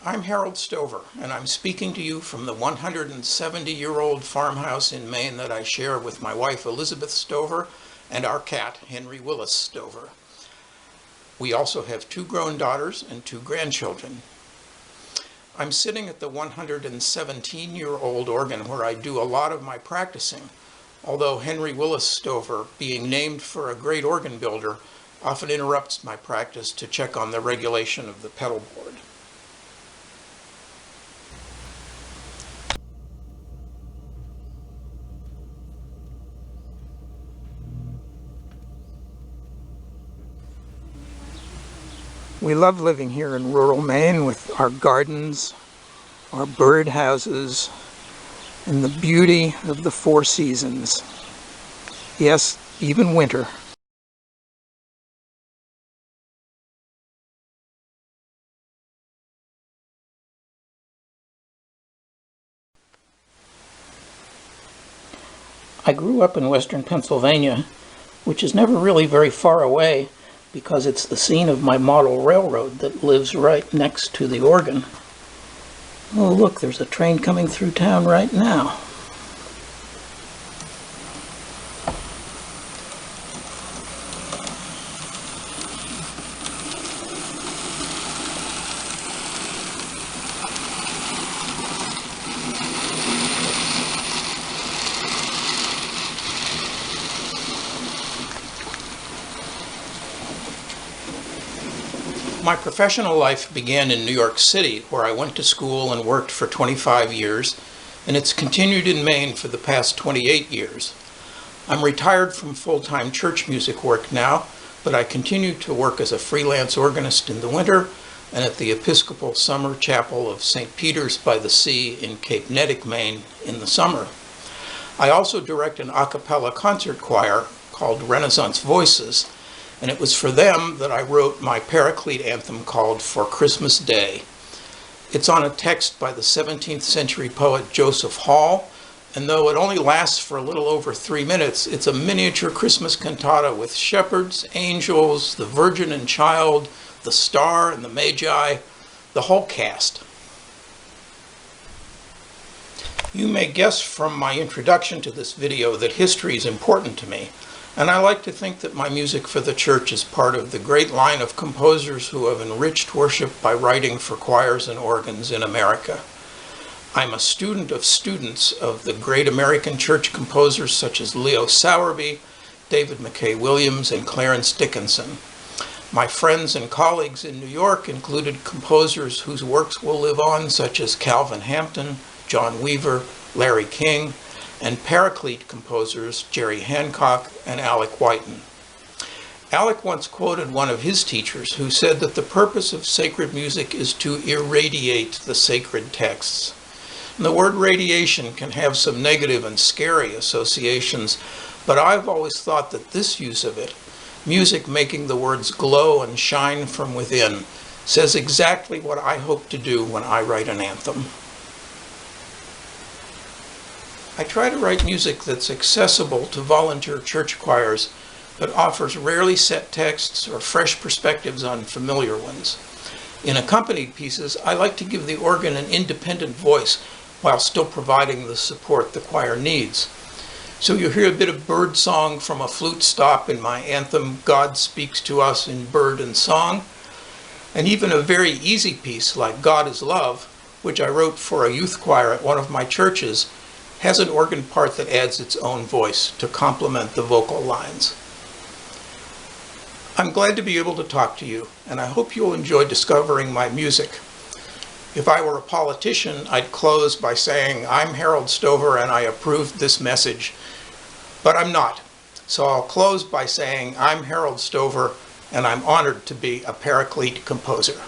I'm Harold Stover, and I'm speaking to you from the 170-year-old farmhouse in Maine that I share with my wife Elizabeth Stover and our cat Henry Willis Stover. We also have 2 grown daughters and 2 grandchildren. I'm sitting at the 117-year-old organ where I do a lot of my practicing, although Henry Willis Stover, being named for a great organ builder, often interrupts my practice to check on the regulation of the pedal board. We love living here in rural Maine with our gardens, our bird houses, and the beauty of the 4 seasons. Yes, even winter. I grew up in western Pennsylvania, which is never really very far away, because it's the scene of my model railroad that lives right next to the organ. Oh, look, there's a train coming through town right now. My professional life began in New York City, where I went to school and worked for 25 years, and it's continued in Maine for the past 28 years. I'm retired from full-time church music work now, but I continue to work as a freelance organist in the winter and at the Episcopal Summer Chapel of St. Peter's by the Sea in Cape Neddick, Maine in the summer. I also direct an a cappella concert choir called Renaissance Voices, and it was for them that I wrote my Paraclete anthem called For Christmas Day. It's on a text by the 17th century poet Joseph Hall, and though it only lasts for a little over 3 minutes, it's a miniature Christmas cantata with shepherds, angels, the Virgin and Child, the star and the Magi, the whole cast. You may guess from my introduction to this video that history is important to me. And I like to think that my music for the church is part of the great line of composers who have enriched worship by writing for choirs and organs in America. I'm a student of students of the great American church composers such as Leo Sowerby, David McKay Williams, and Clarence Dickinson. My friends and colleagues in New York included composers whose works will live on, such as Calvin Hampton, John Weaver, Larry King, and Paraclete composers Jerry Hancock and Alec Whiten. Alec once quoted one of his teachers who said that the purpose of sacred music is to irradiate the sacred texts. And the word radiation can have some negative and scary associations, but I've always thought that this use of it, music making the words glow and shine from within, says exactly what I hope to do when I write an anthem. I try to write music that's accessible to volunteer church choirs, but offers rarely set texts or fresh perspectives on familiar ones. In accompanied pieces, I like to give the organ an independent voice while still providing the support the choir needs. So you'll hear a bit of bird song from a flute stop in my anthem, God Speaks to Us in Bird and Song, and even a very easy piece like God is Love, which I wrote for a youth choir at one of my churches, has an organ part that adds its own voice to complement the vocal lines. I'm glad to be able to talk to you, and I hope you'll enjoy discovering my music. If I were a politician, I'd close by saying, I'm Harold Stover and I approved this message, but I'm not. So I'll close by saying, I'm Harold Stover and I'm honored to be a Paraclete composer.